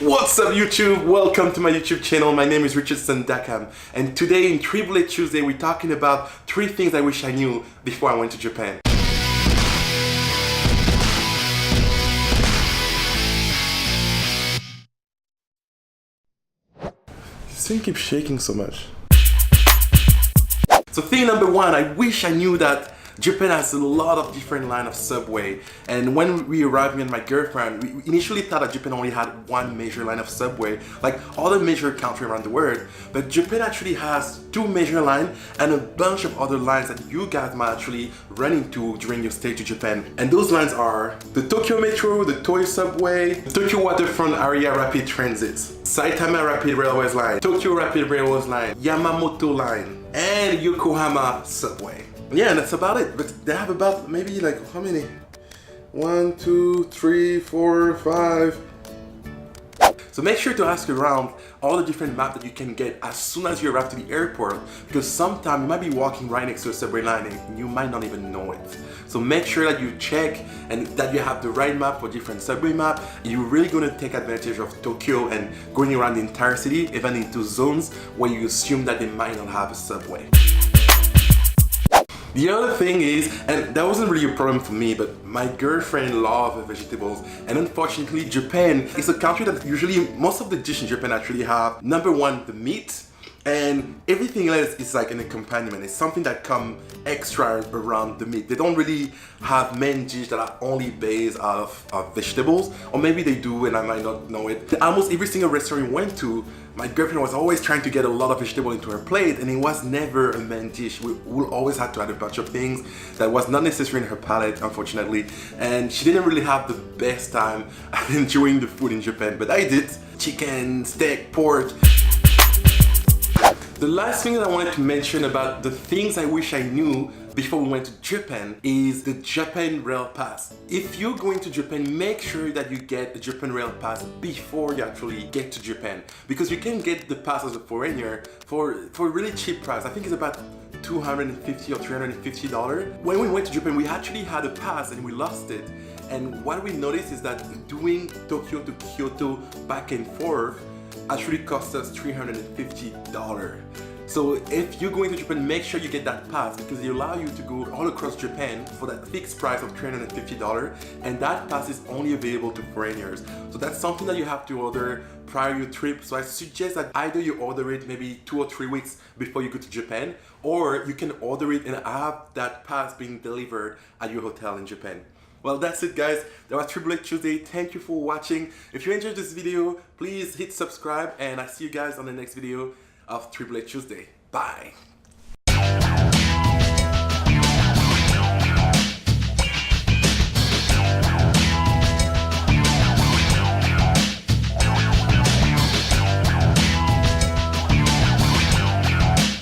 What's up YouTube? Welcome to my YouTube channel. My name is Richardson Dackam, and today in Triplet Tuesday we're talking about 3 things I wish I knew before I went to Japan. This thing keeps shaking so much. So thing number 1, I wish I knew that Japan has a lot of different line of subway, and when we arrived, me and my girlfriend, we initially thought that Japan only had one major line of subway, like other major countries around the world, but Japan actually has 2 major lines and a bunch of other lines that you guys might actually run into during your stay to Japan. And those lines are the Tokyo Metro, the Toei Subway, Tokyo Waterfront Area Rapid Transit, Saitama Rapid Railways Line, Tokyo Rapid Railways Line, Yamamoto Line, and Yokohama Subway. Yeah, and that's about it. But they have about maybe like how many? 1, 2, 3, 4, 5. So make sure to ask around all the different maps that you can get as soon as you arrive to the airport, because sometimes you might be walking right next to a subway line and you might not even know it. So make sure that you check and that you have the right map for different subway maps. You're really going to take advantage of Tokyo and going around the entire city, even into zones where you assume that they might not have a subway. The other thing is, and that wasn't really a problem for me, but my girlfriend loves vegetables, and unfortunately Japan is a country that usually most of the dishes in Japan actually have, number 1, the meat, and everything else is like an accompaniment. It's something that comes extra around the meat. They don't really have main dishes that are only based out of vegetables, or maybe they do and I might not know it. Almost every single restaurant we went to, my girlfriend was always trying to get a lot of vegetable into her plate, and it was never a main dish. We always had to add a bunch of things that was not necessary in her palate, unfortunately, and she didn't really have the best time enjoying the food in Japan, but I did. Chicken, steak, pork. The last thing that I wanted to mention about the things I wish I knew before we went to Japan is the Japan Rail Pass. If you're going to Japan, make sure that you get the Japan Rail Pass before you actually get to Japan, because you can get the pass as a foreigner for a really cheap price. I think it's about $250 or $350. When we went to Japan, we actually had a pass and we lost it. And what we noticed is that doing Tokyo to Kyoto back and forth actually cost us $350. So if you're going to Japan, make sure you get that pass, because they allow you to go all across Japan for that fixed price of $350, and that pass is only available to foreigners. So that's something that you have to order prior to your trip. So I suggest that either you order it maybe 2 or 3 weeks before you go to Japan, or you can order it and have that pass being delivered at your hotel in Japan. Well, that's it guys. That was Triplet Tuesday. Thank you for watching. If you enjoyed this video, please hit subscribe, and I see you guys on the next video of Triplet Tuesday. Bye!